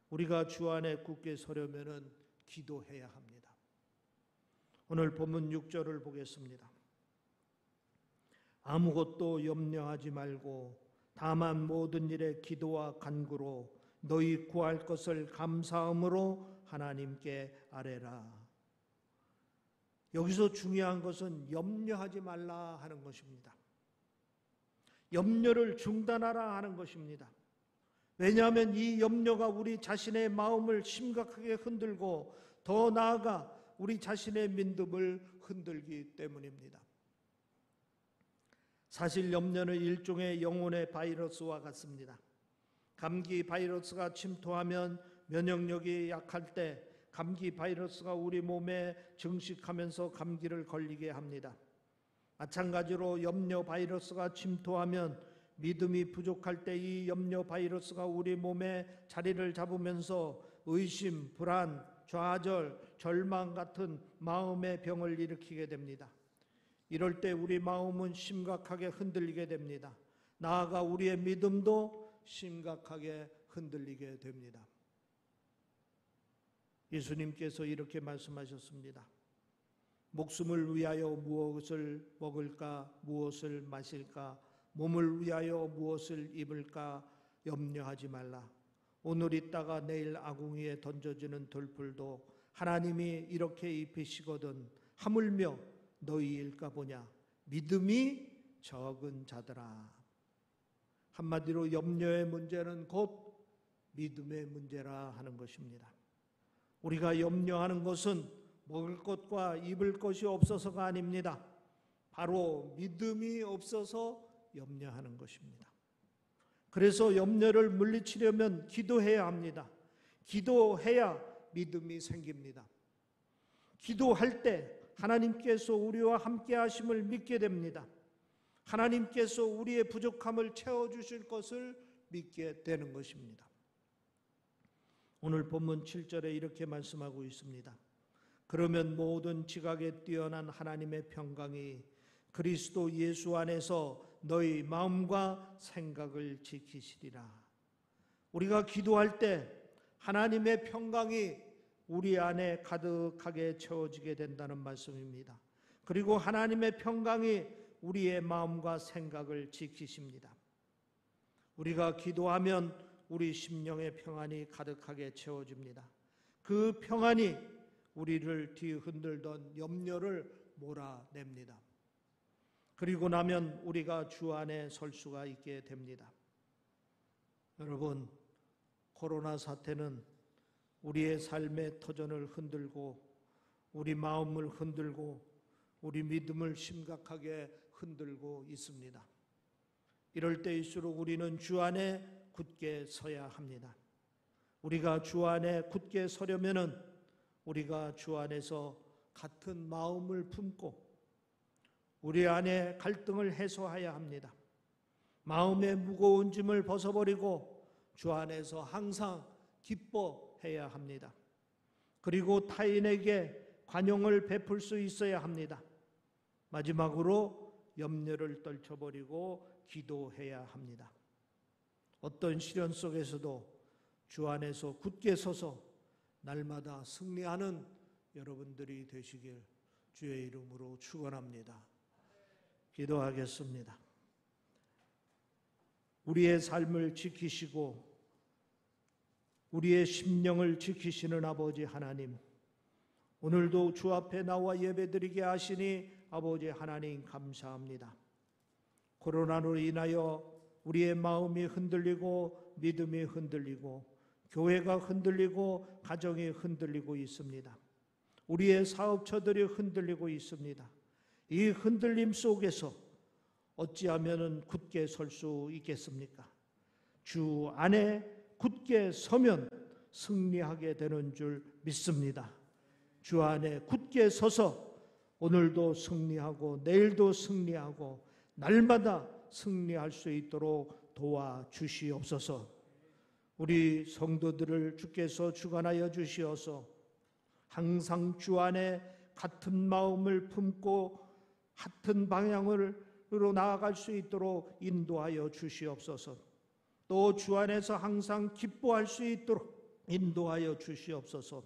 우리가 주 안에 굳게 서려면은 기도해야 합니다. 오늘 본문 6절을 보겠습니다. 아무것도 염려하지 말고 다만 모든 일에 기도와 간구로 너희 구할 것을 감사함으로 하나님께 아뢰라. 여기서 중요한 것은 염려하지 말라 하는 것입니다. 염려를 중단하라 하는 것입니다. 왜냐하면 이 염려가 우리 자신의 마음을 심각하게 흔들고 더 나아가 우리 자신의 믿음을 흔들기 때문입니다. 사실 염려는 일종의 영혼의 바이러스와 같습니다. 감기 바이러스가 침투하면 면역력이 약할 때 감기 바이러스가 우리 몸에 증식하면서 감기를 걸리게 합니다. 마찬가지로 염려 바이러스가 침투하면 믿음이 부족할 때 이 염려 바이러스가 우리 몸에 자리를 잡으면서 의심, 불안, 좌절, 절망 같은 마음의 병을 일으키게 됩니다. 이럴 때 우리 마음은 심각하게 흔들리게 됩니다. 나아가 우리의 믿음도 심각하게 흔들리게 됩니다. 예수님께서 이렇게 말씀하셨습니다. 목숨을 위하여 무엇을 먹을까, 무엇을 마실까, 몸을 위하여 무엇을 입을까 염려하지 말라. 오늘 있다가 내일 아궁이에 던져지는 들풀도 하나님이 이렇게 입히시거든 하물며 너희일까 보냐. 믿음이 적은 자들아. 한마디로 염려의 문제는 곧 믿음의 문제라 하는 것입니다. 우리가 염려하는 것은 먹을 것과 입을 것이 없어서가 아닙니다. 바로 믿음이 없어서 염려하는 것입니다. 그래서 염려를 물리치려면 기도해야 합니다. 기도해야 믿음이 생깁니다. 기도할 때 하나님께서 우리와 함께 하심을 믿게 됩니다. 하나님께서 우리의 부족함을 채워주실 것을 믿게 되는 것입니다. 오늘 본문 7절에 이렇게 말씀하고 있습니다. 그러면 모든 지각에 뛰어난 하나님의 평강이 그리스도 예수 안에서 너희 마음과 생각을 지키시리라. 우리가 기도할 때 하나님의 평강이 우리 안에 가득하게 채워지게 된다는 말씀입니다. 그리고 하나님의 평강이 우리의 마음과 생각을 지키십니다. 우리가 기도하면 우리 심령의 평안이 가득하게 채워집니다. 그 평안이 우리를 뒤흔들던 염려를 몰아냅니다. 그리고 나면 우리가 주 안에 설 수가 있게 됩니다. 여러분, 코로나 사태는 우리의 삶의 터전을 흔들고 우리 마음을 흔들고 우리 믿음을 심각하게 흔들고 있습니다. 이럴 때일수록 우리는 주 안에 굳게 서야 합니다. 우리가 주 안에 굳게 서려면은 우리가 주 안에서 같은 마음을 품고 우리 안에 갈등을 해소해야 합니다. 마음의 무거운 짐을 벗어버리고 주 안에서 항상 기뻐해야 합니다. 그리고 타인에게 관용을 베풀 수 있어야 합니다. 마지막으로 염려를 떨쳐버리고 기도해야 합니다. 어떤 시련 속에서도 주 안에서 굳게 서서 날마다 승리하는 여러분들이 되시길 주의 이름으로 축원합니다. 기도하겠습니다. 우리의 삶을 지키시고 우리의 심령을 지키시는 아버지 하나님, 오늘도 주 앞에 나와 예배드리게 하시니 아버지 하나님 감사합니다. 코로나로 인하여 우리의 마음이 흔들리고 믿음이 흔들리고 교회가 흔들리고 가정이 흔들리고 있습니다. 우리의 사업처들이 흔들리고 있습니다. 이 흔들림 속에서 어찌하면 굳게 설 수 있겠습니까? 주 안에 굳게 서면 승리하게 되는 줄 믿습니다. 주 안에 굳게 서서 오늘도 승리하고 내일도 승리하고 날마다 승리할 수 있도록 도와주시옵소서. 우리 성도들을 주께서 주관하여 주시어서 항상 주 안에 같은 마음을 품고 같은 방향으로 나아갈 수 있도록 인도하여 주시옵소서. 또 주 안에서 항상 기뻐할 수 있도록 인도하여 주시옵소서.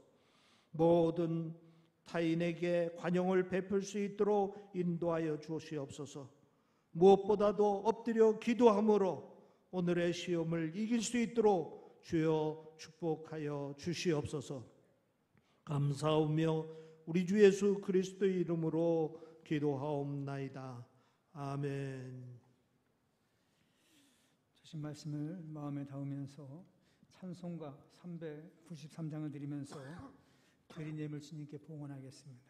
모든 타인에게 관용을 베풀 수 있도록 인도하여 주시옵소서. 무엇보다도 엎드려 기도함으로 오늘의 시험을 이길 수 있도록 주여 축복하여 주시옵소서. 감사하며 우리 주 예수 그리스도의 이름으로 기도하옵나이다. 아멘. 주신 말씀을 마음에 담으면서 찬송가 393장을 드리면서 드린 예물 주님께 봉헌하겠습니다.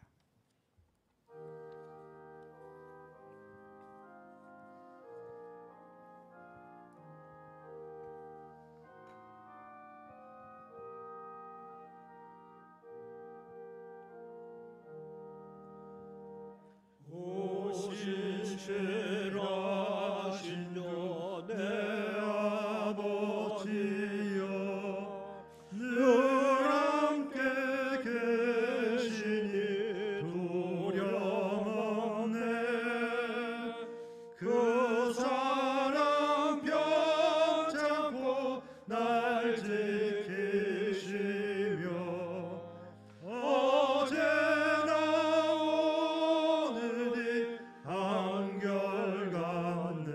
신실하신 주 내 아버지여 늘 함께 계시니 두려움 없네. 그 사랑 편찮고 날 지키시며 어제나 오늘이 한결같네.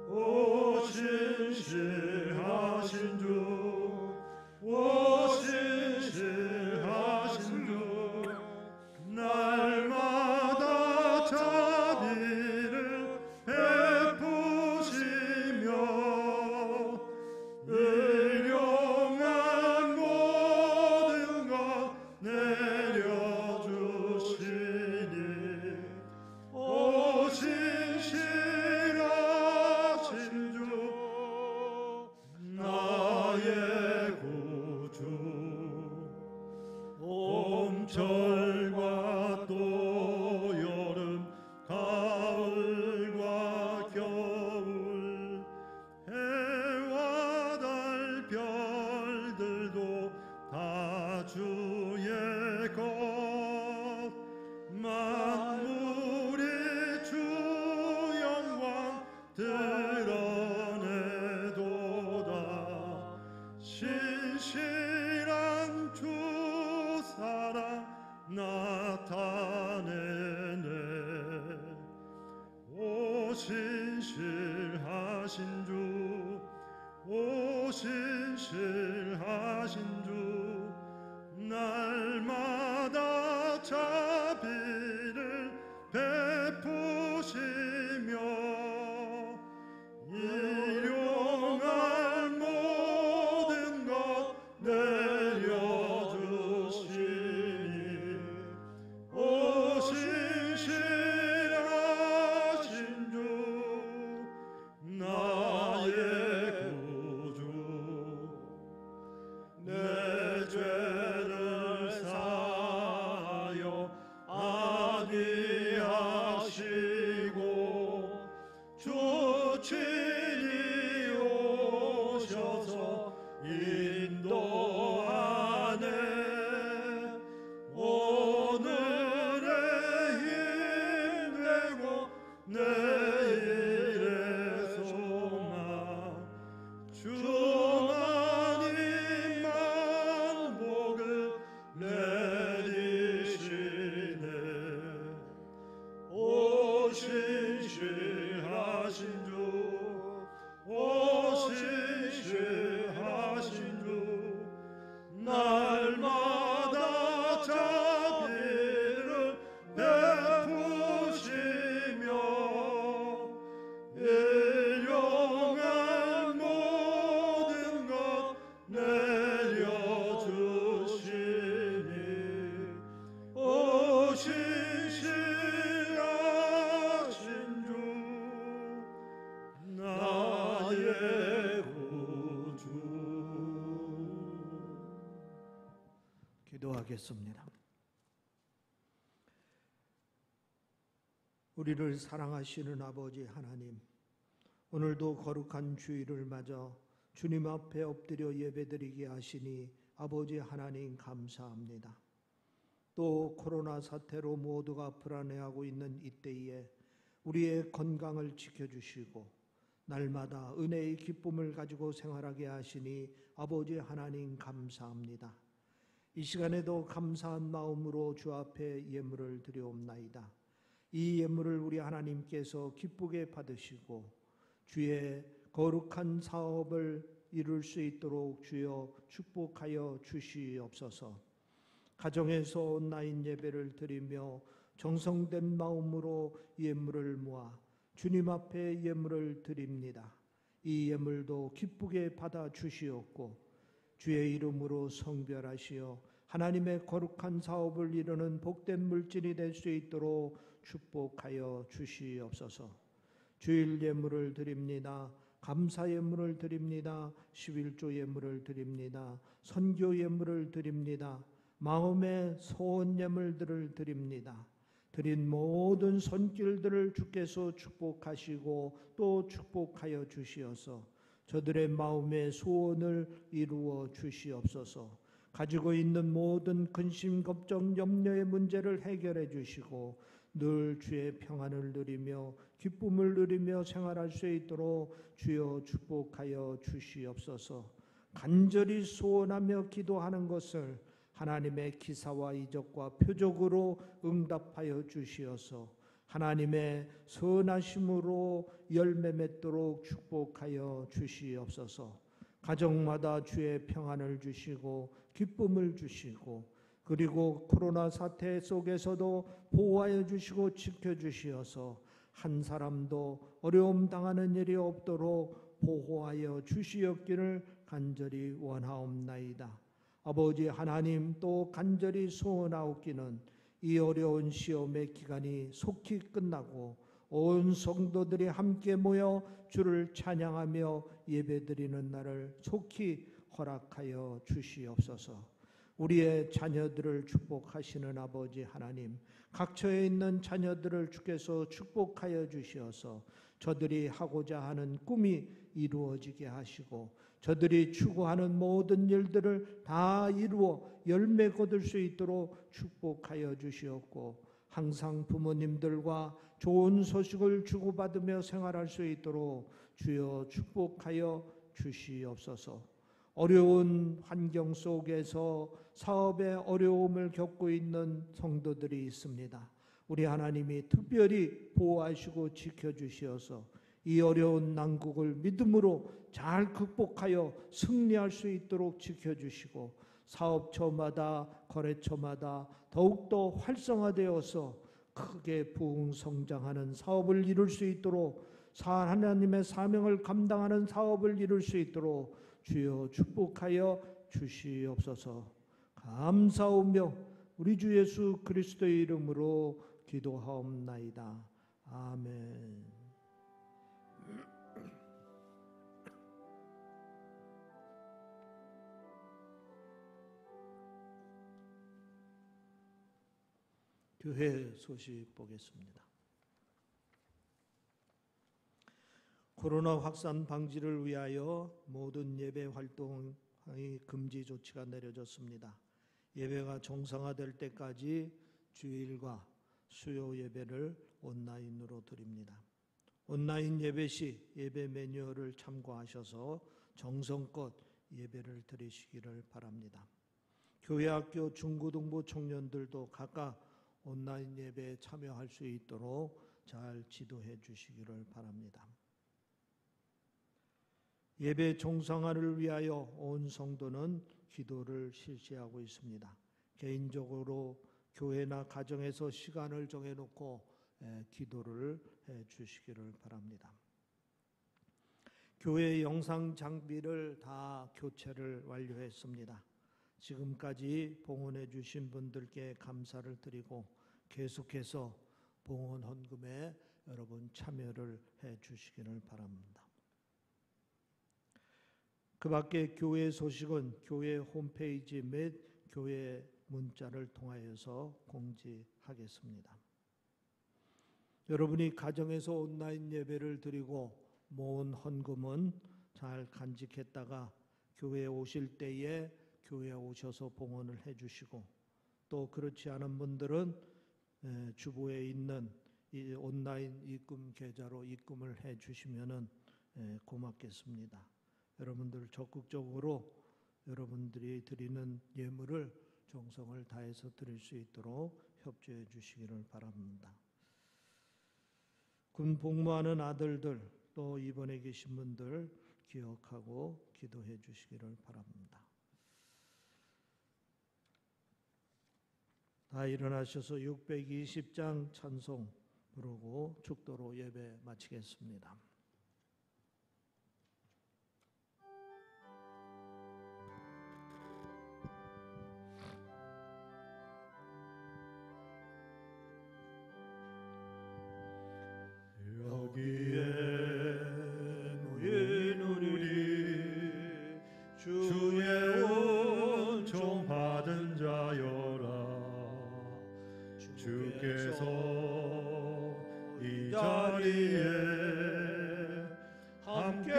오 신실하신 주, 오 신실하신 주, 날마다 자비를 베푸시며 의룡한 모든 것 내려주시니 오 신실하신 주, 나의 구주. 봄철과 또 여름, 가을과 겨울, 해와 달 별들도 다 주의 것. 만물이 주 영광 드러내도다. 신실한 주 사랑 나타내네. 오 신실하신 주, 오 신실하신 주, 날마다 자비를 베푸시며 일용할 모든 것 내려주시니 오 신실하신 주, 나의 구주. 내 죄를 사하여 안위하시고 주 친히 오셔서 인도하네. 오늘의 힘 되고 내일의 소망, 주만님만 복을 내리시네. 오 신실하신 주, 오 신실하신 주, 날마다 자비를 베푸시며 일용할 모든 것 내려주시니 오 신실하신 주, 나의 구주. 기도하겠습니다. 우리를 사랑하시는 아버지 하나님, 오늘도 거룩한 주일을 맞아 주님 앞에 엎드려 예배드리게 하시니 아버지 하나님 감사합니다. 또 코로나 사태로 모두가 불안해하고 있는 이때에 우리의 건강을 지켜주시고 날마다 은혜의 기쁨을 가지고 생활하게 하시니 아버지 하나님 감사합니다. 이 시간에도 감사한 마음으로 주 앞에 예물을 드려옵나이다. 이 예물을 우리 하나님께서 기쁘게 받으시고 주의 거룩한 사업을 이룰 수 있도록 주여 축복하여 주시옵소서. 가정에서 온라인 예배를 드리며 정성된 마음으로 예물을 모아 주님 앞에 예물을 드립니다. 이 예물도 기쁘게 받아 주시옵고 주의 이름으로 성별하시어 하나님의 거룩한 사업을 이루는 복된 물질이 될 수 있도록 축복하여 주시옵소서. 주일 예물을 드립니다. 감사 예물을 드립니다. 11조 예물을 드립니다. 선교 예물을 드립니다. 마음의 소원 예물들을 드립니다. 드린 모든 손길들을 주께서 축복하시고 또 축복하여 주시어서 저들의 마음의 소원을 이루어 주시옵소서. 가지고 있는 모든 근심, 걱정, 염려의 문제를 해결해 주시고 늘 주의 평안을 누리며 기쁨을 누리며 생활할 수 있도록 주여 축복하여 주시옵소서. 간절히 소원하며 기도하는 것을 하나님의 기사와 이적과 표적으로 응답하여 주시어서 하나님의 선하심으로 열매 맺도록 축복하여 주시옵소서. 가정마다 주의 평안을 주시고 기쁨을 주시고 그리고 코로나 사태 속에서도 보호하여 주시고 지켜주시어서 한 사람도 어려움 당하는 일이 없도록 보호하여 주시옵기를 간절히 원하옵나이다. 아버지 하나님, 또 간절히 소원하옵기는 이 어려운 시험의 기간이 속히 끝나고 온 성도들이 함께 모여 주를 찬양하며 예배드리는 날을 속히 허락하여 주시옵소서. 우리의 자녀들을 축복하시는 아버지 하나님, 각처에 있는 자녀들을 주께서 축복하여 주시어서 저들이 하고자 하는 꿈이 이루어지게 하시고 저들이 추구하는 모든 일들을 다 이루어 열매 거둘 수 있도록 축복하여 주시옵고 항상 부모님들과 좋은 소식을 주고받으며 생활할 수 있도록 주여 축복하여 주시옵소서. 어려운 환경 속에서 사업의 어려움을 겪고 있는 성도들이 있습니다. 우리 하나님이 특별히 보호하시고 지켜주시어서 이 어려운 난국을 믿음으로 잘 극복하여 승리할 수 있도록 지켜주시고 사업처마다 거래처마다 더욱더 활성화되어서 크게 부흥성장하는 사업을 이룰 수 있도록 하나님의 사명을 감당하는 사업을 이룰 수 있도록 주여 축복하여 주시옵소서. 감사하며 우리 주 예수 그리스도의 이름으로 기도하옵나이다. 아멘. 교회 소식 보겠습니다. 코로나 확산 방지를 위하여 모든 예배 활동의 금지 조치가 내려졌습니다. 예배가 정상화될 때까지 주일과 수요 예배를 온라인으로 드립니다. 온라인 예배 시 예배 매뉴얼을 참고하셔서 정성껏 예배를 드리시기를 바랍니다. 교회, 학교, 중고등부 청년들도 각각 온라인 예배에 참여할 수 있도록 잘 지도해 주시기를 바랍니다. 예배 정상화를 위하여 온 성도는 기도를 실시하고 있습니다. 개인적으로 교회나 가정에서 시간을 정해놓고 기도를 해 주시기를 바랍니다. 교회 영상 장비를 다 교체를 완료했습니다. 지금까지 봉헌해 주신 분들께 감사를 드리고 계속해서 봉헌 헌금에 여러분 참여를 해 주시기를 바랍니다. 그 밖에 교회 소식은 교회 홈페이지 및 교회 문자를 통하여서 공지하겠습니다. 여러분이 가정에서 온라인 예배를 드리고 모은 헌금은 잘 간직했다가 교회에 오실 때에 교회에 오셔서 봉헌을 해주시고 또 그렇지 않은 분들은 주보에 있는 이 온라인 입금 계좌로 입금을 해 주시면은 고맙겠습니다. 여러분들 적극적으로 여러분들이 드리는 예물을 정성을 다해서 드릴 수 있도록 협조해 주시기를 바랍니다. 군 복무하는 아들들 또 입원해 계신 분들 기억하고 기도해 주시기를 바랍니다. 다 일어나셔서 620장 찬송 부르고 축도로 예배 마치겠습니다. 여기에 모인 우리 주의 은총 받은 자여라. 주께서 이 자리에 함께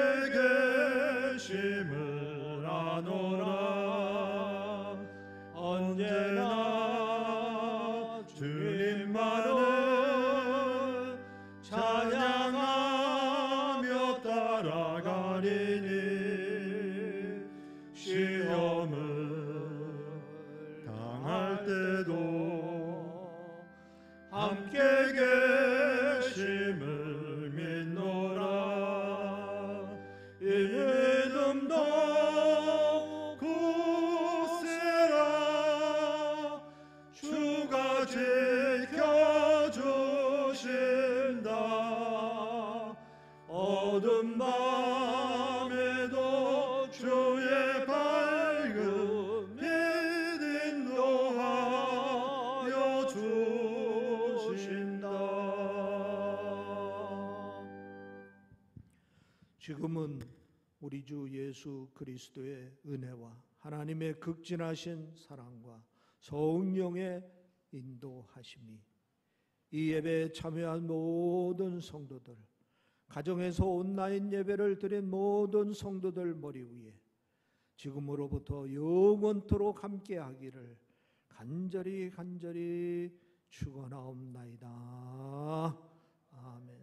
계심을 아노라. 언제나 주님만을 찬양하며 따라가리니 시험을 당할 때도 함께 계심을 믿노라. 이 믿음도 굳세라. 주가 지켜주신다. 어두운 밤에도 주의 밝은 빛 인도하여 주신다. 지금은 우리 주 예수 그리스도의 은혜와 하나님의 극진하신 사랑과 성령의 인도하심이 이 예배에 참여한 모든 성도들, 가정에서 온라인 예배를 드린 모든 성도들 머리 위에 지금으로부터 영원토록 함께하기를 간절히 축원하옵나이다. 아멘.